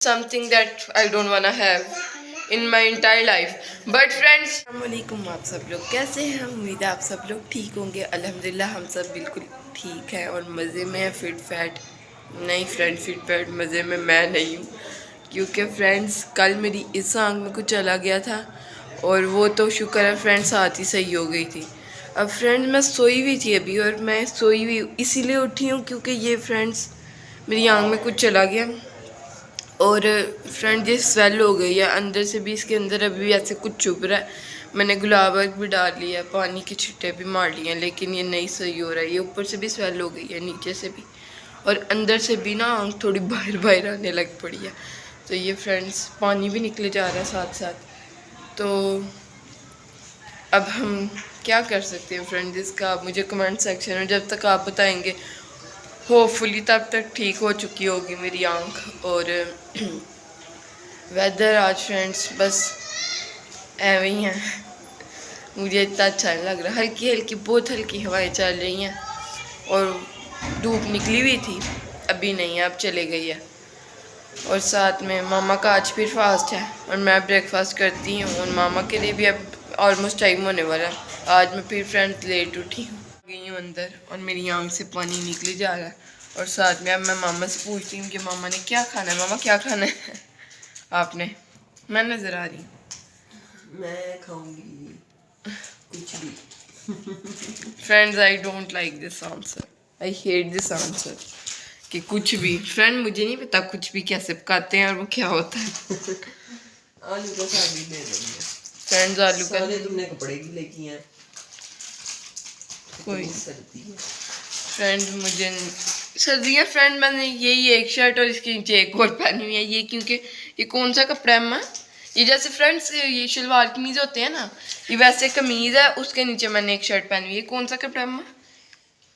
something that I don't wanna have in my entire life. But friends, अस्सलामुअलैकुम, आप सब लोग कैसे हैं? उम्मीद है आप सब लोग ठीक होंगे। अल्हम्दुलिल्लाह हम सब बिल्कुल ठीक हैं और मज़े में हैं। फिट फैट नहीं फ्रेंड, फिट फैट मज़े में मैं नहीं हूँ, क्योंकि फ्रेंड्स कल मेरी इस आंख में कुछ चला गया था और वो तो शुक्र है फ्रेंड्स साथ ही सही हो गई थी। अब फ्रेंड्स मैं सोई हुई थी अभी, और मैं सोई हुई इसीलिए उठी हूँ क्योंकि ये फ्रेंड्स मेरी आंख में कुछ चला गया और फ्रेंड ये स्वेल हो गई है अंदर से भी। इसके अंदर अभी भी ऐसे कुछ चुभ रहा है। मैंने गुलाब अर्क भी डाल लिया, पानी के छिट्टे भी मार लिए हैं, लेकिन ये नहीं सही हो रहा है। ये ऊपर से भी स्वेल हो गई है, नीचे से भी, और अंदर से भी ना आँख थोड़ी बाहर बाहर आने लग पड़ी है। तो ये फ्रेंड्स पानी भी निकले जा रहा है साथ साथ। तो अब हम क्या कर सकते हैं फ्रेंड्स, इसका आप मुझे कमेंट सेक्शन में जब तक आप बताएंगे होपफुली तब तक ठीक हो चुकी होगी मेरी आँख। और वेदर आज फ्रेंड्स बस ऐवे ही है, मुझे इतना अच्छा नहीं लग रहा। हल्की हल्की बहुत हल्की हवाएं चल रही हैं और धूप निकली हुई थी, अभी नहीं है, अब चले गई है। और साथ में मामा का आज फिर फास्ट है और मैं ब्रेकफास्ट करती हूँ और मामा के लिए भी अब ऑलमोस्ट टाइम होने वाला है। आज मैं फिर फ्रेंड्स लेट उठी हूँ, गई हूँ अंदर और मेरी आँख से पानी निकले जा रहा है। और साथ में अब मैं मामा से पूछती हूँ कि मामा ने क्या खाना है। मामा क्या खाना है आपने? मैं नज़र आ रही हूँ, मैं खाऊंगी कुछ भी। Friends I don't like this answer, I hate this answer कि कुछ भी। फ्रेंड मुझे नहीं पता कुछ भी कैसे पकाते हैं और वो क्या होता है। आलू का साग भी दे देंगे फ्रेंड्स, आलू का तुमने कपड़े भी लेके हैं कोई सर्दी है फ्रेंड, मुझे सर्दियाँ फ्रेंड मैंने यही एक शर्ट और इसके नीचे एक और पहनी हुई है। ये क्योंकि ये कौन सा कपड़ा है अम्मा? ये जैसे फ्रेंड्स ये शलवार कमीज होते हैं ना, ये वैसे कमीज है, उसके नीचे मैंने एक शर्ट पहनी हुई है। कौन सा कपड़ा है अम्मा?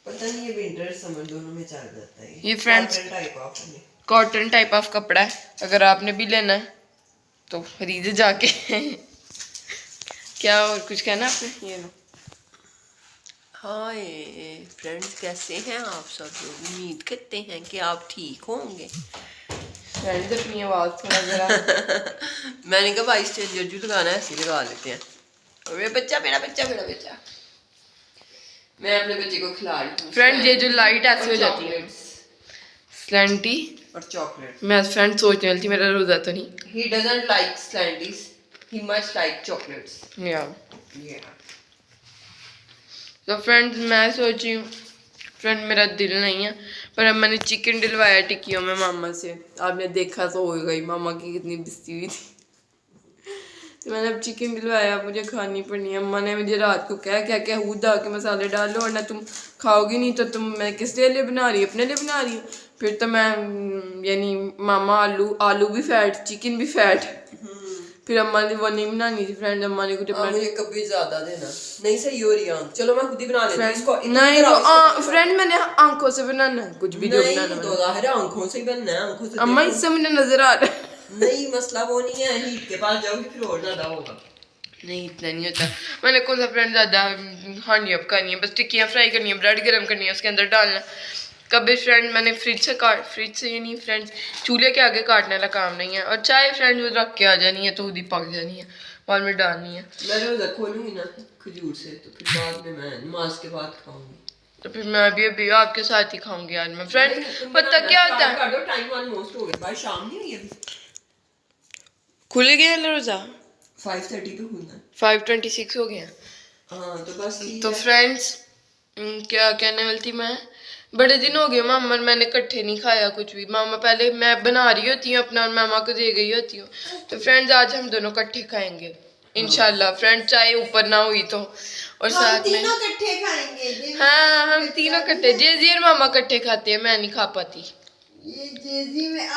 पता नहीं, ये विंटर समर दोनों में चल जाता है। ये फ्रेंड्स कॉटन टाइप ऑफ कपड़ा है। अगर आपने भी लेना है तो खरीदे जाके। क्या और कुछ कहना आपने? ये लो। हाय फ्रेंड्स, कैसे हैं आप सब लोग? उम्मीद करते हैं कि आप ठीक होंगे। फ्रेंड्स अपनी आवाज़ थोड़ा जरा मैंने कहा भाई स्टेज जो लगाना है ऐसे लगा लेते हैं। और मेरा बच्चा मेरा बच्चा मैं अपने बच्चे को खिला रही हूँ। फ्रेंड ये जो लाइट ऐसे हो जाती है स्लैंटी और चॉकलेट। मैं फ्रेंड सोचने वाली थी मेरा रोजा तो नहीं। He doesn't like slanties. He must like chocolates. या तो फ्रेंड्स मैं सोची हूँ, फ्रेंड मेरा दिल नहीं है, पर अब मैंने चिकन डलवाया टिक्कियों में मामा से। आपने देखा तो हो गई मामा की कितनी बिस्ती हुई थी। तो मैंने अब चिकन डलवाया, मुझे खानी पड़नी है। अम्मा ने मुझे रात को क्या हूदा के मसाले डाल लो, वरना तुम खाओगी नहीं। तो तुम मैं किस लिए बना रही हूँ? अपने लिए बना रही हूँ। फिर तो मैं यानी मामा आलू भी फैट, चिकन भी फैट। फिर अम्मा ने वो नहीं बनानी थी फ्रेंड, अम्मा ने कुछ मुझे कभी ज्यादा देना नहीं सही हो रही आंख। चलो मैं खुद ही बना लेती हूँ इसको। नहीं वो फ्रेंड मैंने आंखों से बनाना है, कुछ भी जो बनाना तो जाहिर है आंखों से ही बनना है। आंखों से अम्मा इससे मुझे नजर आ रहा है। नहीं मसला वो नहीं है, हीट के पास जाओगी फिर और ज्यादा होगा। नहीं इतना नहीं होता। मैंने कौन सा फ्रेंड ज्यादा हांडी अप करनी है, बस टिक्कियाँ फ्राई करनी है, ब्रेड गर्म करनी है, उसके अंदर डालना। कभी फ्रेंड मैंने फ्रिज से ये नहीं फ्रेंड्स, चूल्हे के आगे काटने वाला काम नहीं है। और चाय फ्रेंड वो रख के आ जानी है तो खुद ही पक जानी है, बाद में डालनी है। मैं रोजा खोलूंगी ना खजूर से, तो फिर बाद में मैं नमाज के बाद खाऊंगी। तो फिर मैं अभी आपके साथ ही खाऊंगी आज मैं फ्रेंड। पता क्या होता है, टाइम ऑलमोस्ट हो गया, भाई शाम नहीं हुई अभी। खुल गया रोजा 5:30 पे खुलना है, 5:26 हो गया। हाँ तो बस तो फ्रेंड्स क्या कहने वाली थी मैं, बड़े दिन हो गए मामा मैंने इकट्ठे नहीं खाया कुछ भी। मामा पहले मैं बना रही होती हूँ अपना और मामा को दे गई होती हूँ। तो फ्रेंड्स आज हम दोनों इकट्ठे खाएंगे इंशाल्लाह फ्रेंड, चाहे ऊपर ना हुई तो। और साथ में इकट्ठे खाएंगे। हाँ हम तीनों इकट्ठे, जेजी और मामा इकट्ठे खाते हैं, मैं नहीं खा पाती। ये जेजी में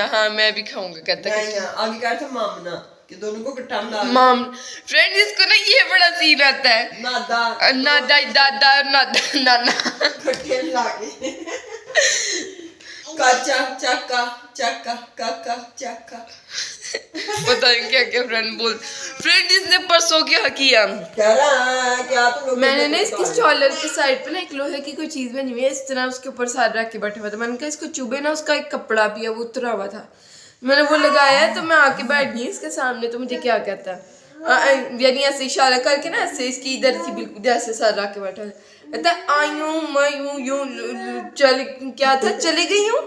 हाँ मैं भी खाऊंगा कहता आगे क्या था मामना कि दोनों को इकट्ठा मिला माम फ्रेंड। इसको ना ये बड़ा सीन आता है, नादा दादा और नाना इकट्ठे मिला के काचा चक्का चक्का काका चक्का पता नहीं क्या क्या फ्रेंड इसने परसों क्या किया, क्या मैंने ना इसकी स्टॉलर के साइड पे ना एक लोहे की कोई चीज बनी हुई है इस तरह, उसके ऊपर सार रख के बैठा हुआ था। मैंने कहा इसको चुभे ना, उसका एक कपड़ा भी है वो उतरा हुआ था, मैंने वो लगाया तो मैं आके बैठ गई इसके सामने, तो मुझे क्या कहता है, यानी ऐसे इशारा करके ना ऐसे इसकी इधर थी बिल्कुल जैसे सार रख के बैठा, कहता आई हूँ मैं यूं चल क्या था चली गई हूँ।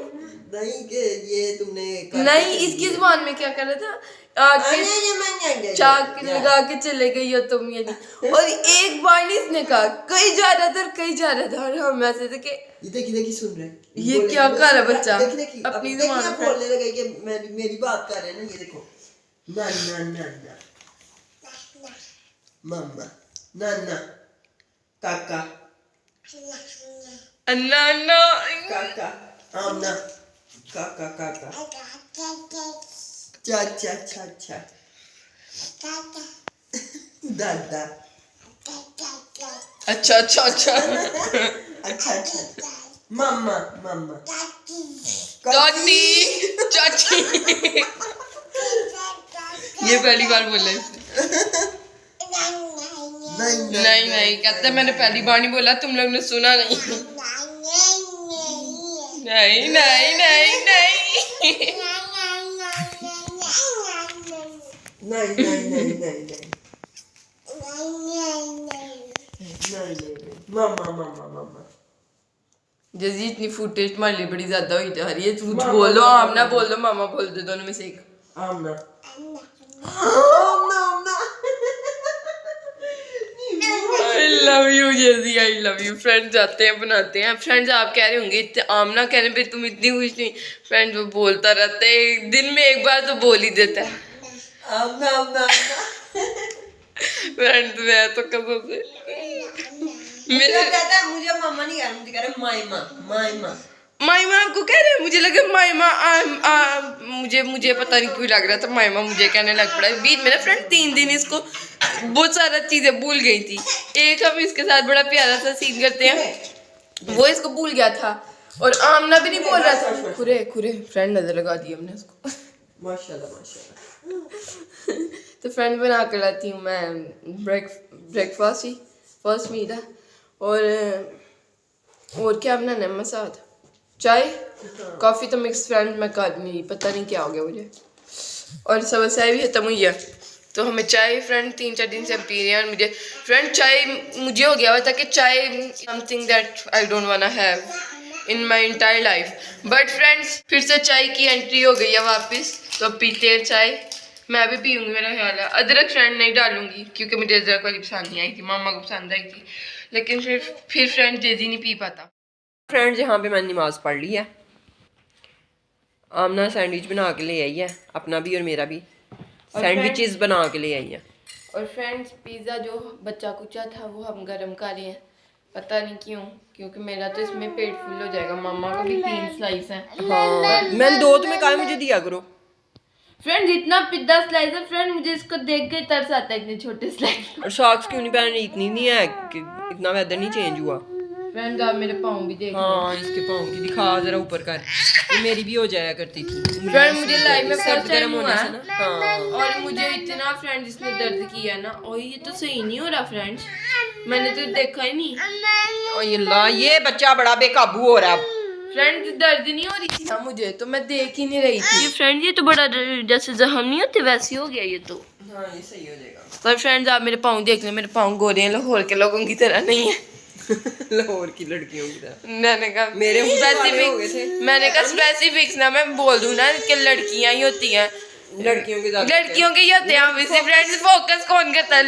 नहीं कि ये तुमने नहीं, इसकी जुबान में क्या कर रहा था, आके चाक लगा के चले गई हो तुम, ये नहीं। और एक बार नहीं इसने कहा, कहीं जा रहा था और कहीं जा रहा था, और हम ऐसे थे कि देखी सुन रहे, ये क्या कर रहा है बच्चा, अपनी जुबान बोलने लगा कि मेरी बात कर रहे हैं ना, ये देखो नाना मम्मा नाना काका नाना काका आमना काका काका चाचा चाचा दादा अच्छा अच्छा अच्छा अच्छा मम्मा मम्मा दादी चाची ये पहली बार बोला इसने। नहीं कहते मैंने पहली बार नहीं बोला, तुम लोग ने सुना नहीं। नहीं नहीं नहीं नहीं मामा जैसे इतनी फुटेज तुम्हारे लिए बड़ी ज्यादा हुई जा रही है, झूठ बोलो आमना बोल दो मामा बोल दो, दोनों में से एक। आमना आई लव यू जेजी, आई लव यू। फ्रेंड्स जाते हैं बनाते हैं। फ्रेंड्स आप कह रहे होंगे इतने आमना कहने पे तुम इतनी खुश नहीं, फ्रेंड्स वो बोलता रहता है, दिन में एक बार तो बोल ही देता है आमना फ्रेंड्स मैं तो कसम से मेरा कहता है मुझे मम्मा नहीं कह रहा, मुझे कह रहा माइमा माइमा आपको कह रहे हैं, मुझे लगा माइमा मुझे पता नहीं क्यों लग रहा था माइमा मुझे कहने लग पड़ा। बीच में ना फ्रेंड 3 दिन इसको बहुत सारा चीजें भूल गई थी। एक हम इसके साथ बड़ा प्यारा सा सीन करते हैं, वो इसको भूल गया था और आमना भी नहीं बोल रहा था। खुरे फ्रेंड नजर लगा दी हमने उसको। माशाल्लाह तो फ्रेंड बना कर लाती हूँ मैं ब्रेकफास्ट ही फर्स्ट मील है, और क्या बनाना है मसाद चाय कॉफ़ी तो मिक्स फ्रेंड मैं कर नहीं, पता नहीं क्या हो गया मुझे, और समस्या भी खत्म हुई है तो हमें चाय फ्रेंड 3-4 दिन से हम पी रहे हैं। और मुझे फ्रेंड चाय मुझे हो गया हुआ था कि चाय something that I don't want have in my entire life, but friends फिर से चाय की एंट्री हो गई है वापस, तो अब पीते हैं चाय। मैं भी पीऊँगी मेरा ख्याल है। अदरक फ्रेंड नहीं डालूंगी क्योंकि मुझे अदरक वाली पसंद नहीं आई थी, मामा को पसंद आई थी, लेकिन फिर फ्रेंड जेजी नहीं पी पाता। फ्रेंड्स यहाँ पे मैंने नमाज पढ़ ली है, आमना सैंडविच बना के ले आई है, अपना भी और मेरा भी सैंडविचेस बना के ले आई है। और फ्रेंड्स पिज़्ज़ा जो बच्चा कुचा था वो हम गरम कर रहे हैं, पता नहीं क्यों, क्योंकि मेरा तो इसमें पेट फुल हो जाएगा, मामा को भी 3 स्लाइस हैं। हाँ मैंने 2 तुम्हें कहा मुझे दिया करो। फ्रेंड इतना पिद्दा स्लाइस है फ्रेंड, मुझे इसको देख के तरस आता है इतने छोटे स्लाइस। और सॉक्स क्यों नहीं पहने, इतनी नहीं है कि इतना वेदर नहीं चेंज हुआ। फ्रेंड आप मेरे पाँव भी देख। हाँ इसके पाँव की दिखा जरा ऊपर कर, ये मेरी भी हो जाया करती थी फ्रेंड, मुझे लाइफ में फर्स्ट टाइम होने हुआ से ना। हाँ और मुझे इतना फ्रेंड इसने दर्द किया ना, और ये तो सही नहीं हो रहा फ्रेंड्स, मैंने तो देखा ही नहीं। और अल्लाह ये बच्चा बड़ा बेकाबू हो रहा है फ्रेंड, दर्द नहीं हो रही थी ना मुझे, तो मैं देख ही नहीं रही थी। ये फ्रेंड ये तो बड़ा जैसे जख्म नहीं होते वैसे हो गया ये तो। हाँ ये सही हो जाएगा। पर फ्रेंड्स आप मेरे पाँव देख लें, मेरे पाँव गोरे हैं, लाहौर के लोगों की तरह नहीं है। लाहौर की लड़कियों की तरह। मैंने कहा मेरे स्पेसिफिक, मैंने कहा स्पेसिफिक्स ना मैं बोल दूं ना कि लड़कियां ही होती हैं, लड़कियों के लड़कियों के ही होते हैं वैसे। फ्रेंड्स फोकस कौन करता है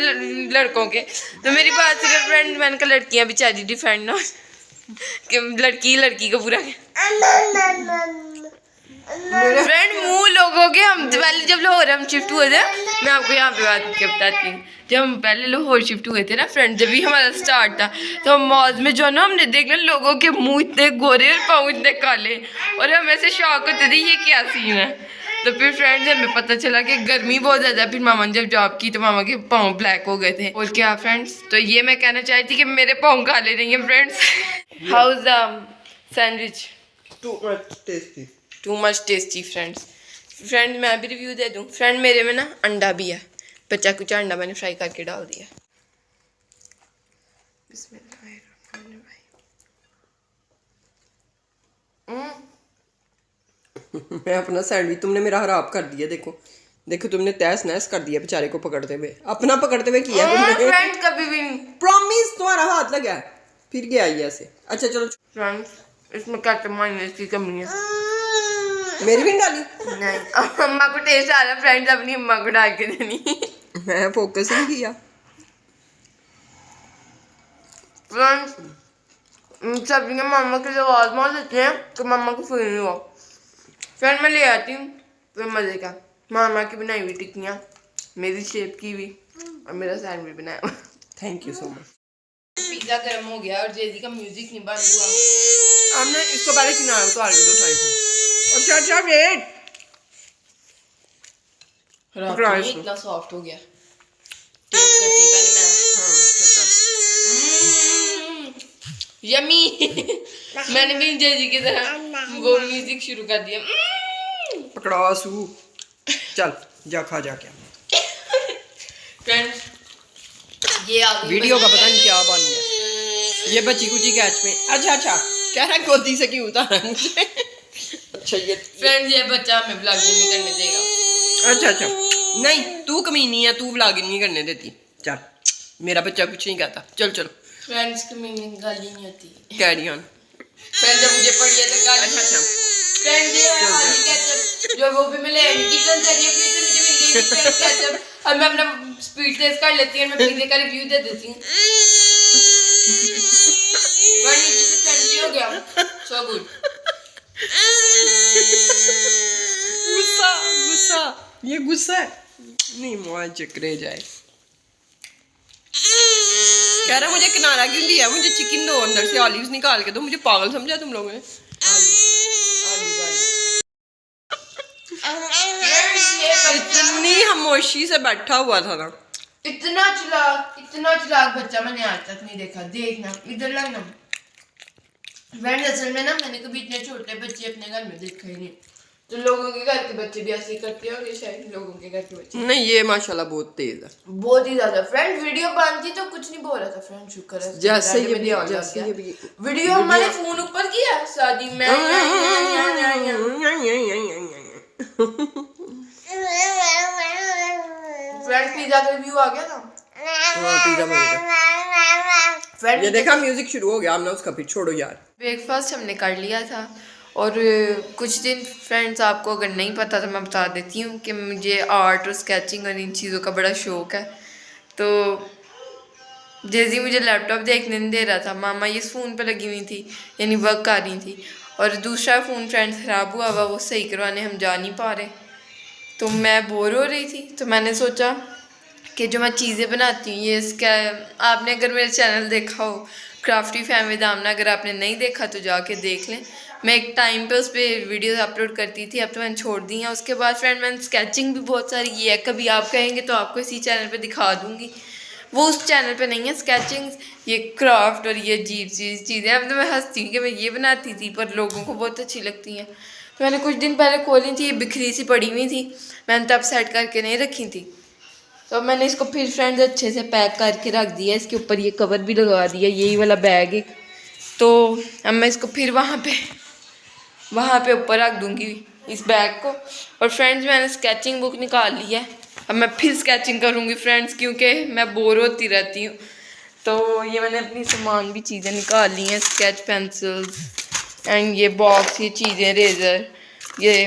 लड़कों के, तो मेरी बात सिर्फ फ्रेंड मैंने कहा लड़कियां बेचारी डिफेंड ना कि लड़की को पूरा फ्रेंड मुंह लोगों के। हम पहले जब लाहौर हम शिफ्ट हुए थे, मैं आपको यहाँ पे बात करके बताती हूँ, जब हम पहले लाहौर शिफ्ट हुए थे ना फ्रेंड, जब भी हमारा स्टार्ट था तो मॉल में जो है ना हमने देखना लोगों के मुंह इतने गोरे और पाँव इतने काले, और हम ऐसे शौक होते थे ये क्या सीन है। तो फिर फ्रेंड्स हमें पता चला कि गर्मी बहुत ज़्यादा, फिर मामा ने जब जॉब की तो मामा के पाँव ब्लैक हो गए थे। और क्या फ्रेंड्स, तो ये मैं कहना चाहती कि मेरे पाँव काले नहीं है friends. How is the sandwich? Too much tasty too much tasty friends. Friend मैं भी रिव्यू दे दूँ। फ्रेंड मेरे में ना अंडा भी है, बच्चा कुछ अंडा मैंने फ्राई करके डाल दिया। मैं अपना सैंडविच, तुमने मेरा खराब कर दिया। देखो देखो, तुमने तहस नहस कर दिया बेचारे को पकड़ते हुए, अपना पकड़ते हुए किया तुमने। फ्रेंड कभी भी नहीं। प्रॉमिस, तुम्हारा हाथ लगा है, फिर गया ये ऐसे। अच्छा चलो। फ्रेंड्स इसमें केचप मायोनेज़ की कमी है। मेरी भी डाली नहीं, अम्मा को टेस्ट आ रहा। फ्रेंड्स अपनी अम्मा को डाल के देनी। मैं फोकस नहीं किया। फ्रेंड्स सब्जी के मामा की आवाज़ मार देते हैं तो मामा को फील नहीं हुआ। फ्रेंड मैं ले आती हूँ फिर मज़े का। मामा की बनाई हुई टिक्कियाँ, मेरी शेप की भी, और मेरा सैंडविच बनाया हुआ। Thank you so much. Pizza गर्म हो गया और जेजी का म्यूजिक नहीं बंद हुआ। हमने इसको पहले किनारे उतार दो साइड से। अच्छा अच्छा वेट, इतना सॉफ्ट हो गया। टेस्ट करती पहले मैं। हाँ यमी। मैंने भी जेजी की तरह वो म्यूजिक शुरू कर दिया। पकड़ा सू, चल जा खा जा। क्या फ्रेंड्स ये आ गई वीडियो का पता नहीं क्या बन गया। ये बची कुची कैच में। अच्छा अच्छा कह रहा है गोदी से क्यों उतारा मुझे। अच्छा ये फ्रेंड्स ये बच्चा हमें व्लॉगिंग नहीं करने देगा। अच्छा अच्छा, नहीं तू कमीनी है, तू व्लॉगिंग नहीं करने देती। चल मेरा बच्चा कुछ नहीं कहता। चल चलो। फ्रेंड्स कमीनी गाली नहीं होती। Carry on. फ्रेंड जब मुझे पड़ी है तो गाली। अच्छा अच्छा फ्रेंड ये वाली केचप जो वो भी मिले किचन से ये फिर मुझे मिल गई थी केचप। अब मैं अपना स्पीड टेस्ट कर लेती हूँ, मैं पिज़्ज़े का रिव्यू दे देती हूँ। पर नीचे से क्रंची हो गया, सो गुड। गुस्सा गुस्सा, ये गुस्सा है नहीं, मुझे चक्रे जाए। कह रहा मुझे किनारा क्यों दिया, मुझे चिकन दो, अंदर से ऑलिव्स निकाल के दो। मुझे पागल समझा तुम लोगों ने। इतनी खामोशी से बैठा हुआ था ना। इतना चलाक बच्चा मैंने आज तक नहीं देखा। देखना इधर लगना। फ्रेंड असल में ना मैंने कभी इतने छोटे बच्चे अपने घर में देखा ही नहीं। तो लोगों के घर के बच्चे भी ऐसे ही करते होंगे शायद। लोगों के घर के बच्चे नहीं, ये माशाल्लाह बहुत तेज है, बहुत ही ज्यादा। फ्रेंड वीडियो बंद थी तो कुछ नहीं बोल रहा था। फ्रेंड शुक्र है जैसे ये वीडियो हमारे फोन ऊपर किया शादी में। फ्रेंड पिज़्ज़ा का रिव्यू आ गया था। पिज़्ज़ा फ्रेंड ये देखा म्यूजिक शुरू हो गया, हमने उसका फिर छोड़ो यार। ब्रेकफास्ट हमने कर लिया था। और कुछ दिन फ्रेंड्स आपको अगर नहीं पता तो मैं बता देती हूँ कि मुझे आर्ट और स्केचिंग और इन चीज़ों का बड़ा शौक़ है। तो जेजी मुझे लैपटॉप देखने नहीं दे रहा था। मामा इस फ़ोन पे लगी हुई थी, यानी वर्क कर रही थी। और दूसरा फ़ोन फ्रेंड्स ख़राब हुआ हुआ, वो सही करवाने हम जा नहीं पा रहे। तो मैं बोर हो रही थी तो मैंने सोचा कि जो मैं चीज़ें बनाती हूँ, ये इसका आपने अगर मेरा चैनल देखा हो क्राफ्टी फैम विद आमना, अगर आपने नहीं देखा तो जाके देख लें। मैं एक टाइम पे उस पर वीडियोस अपलोड करती थी, अब तो मैंने छोड़ दी हैं। उसके बाद फ्रेंड मैंने स्केचिंग भी बहुत सारी की है। कभी आप कहेंगे तो आपको इसी चैनल पे दिखा दूँगी। वो उस चैनल पे नहीं है स्केचिंग, ये क्राफ्ट और ये अजीब चीज़ें। अब तो मैं हंसती हूँ कि मैं ये बनाती थी पर लोगों को बहुत अच्छी लगती हैं। तो मैंने कुछ दिन पहले खोली थी, ये बिखरी सी पड़ी हुई थी, मैंने तब सेट करके नहीं रखी थी। तो मैंने इसको फिर फ्रेंड्स अच्छे से पैक करके रख दिया। इसके ऊपर ये कवर भी लगा दिया, यही वाला बैग एक। तो अब मैं इसको फिर वहाँ पे ऊपर रख दूँगी इस बैग को। और फ्रेंड्स मैंने स्केचिंग बुक निकाल ली है, अब मैं फिर स्केचिंग करूँगी फ्रेंड्स, क्योंकि मैं बोर होती रहती हूँ। तो ये मैंने अपनी सामान भी चीज़ें निकाल ली हैं, स्केच पेंसिल्स एंड ये बॉक्स, ये चीज़ें, रेज़र, ये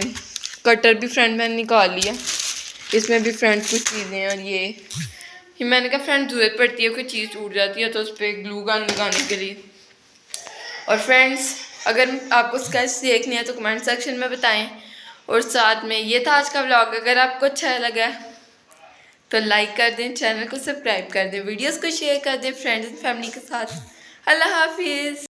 कटर भी फ्रेंड मैंने निकाल लिया। इसमें भी फ्रेंड्स कुछ चीज़ें हैं। और ये मैंने कहा फ्रेंड ज़रूरत पड़ती है, कोई चीज़ टूट जाती है तो उस पर ग्लू गन लगाने के लिए। और फ्रेंड्स अगर आपको स्केच देखनी है तो कमेंट सेक्शन में बताएं। और साथ में ये था आज का व्लॉग। अगर आपको अच्छा लगा तो लाइक कर दें, चैनल को सब्सक्राइब कर दें, वीडियोस को शेयर कर दें फ्रेंड्स एंड फैमिली के साथ। अल्लाह हाफिज़।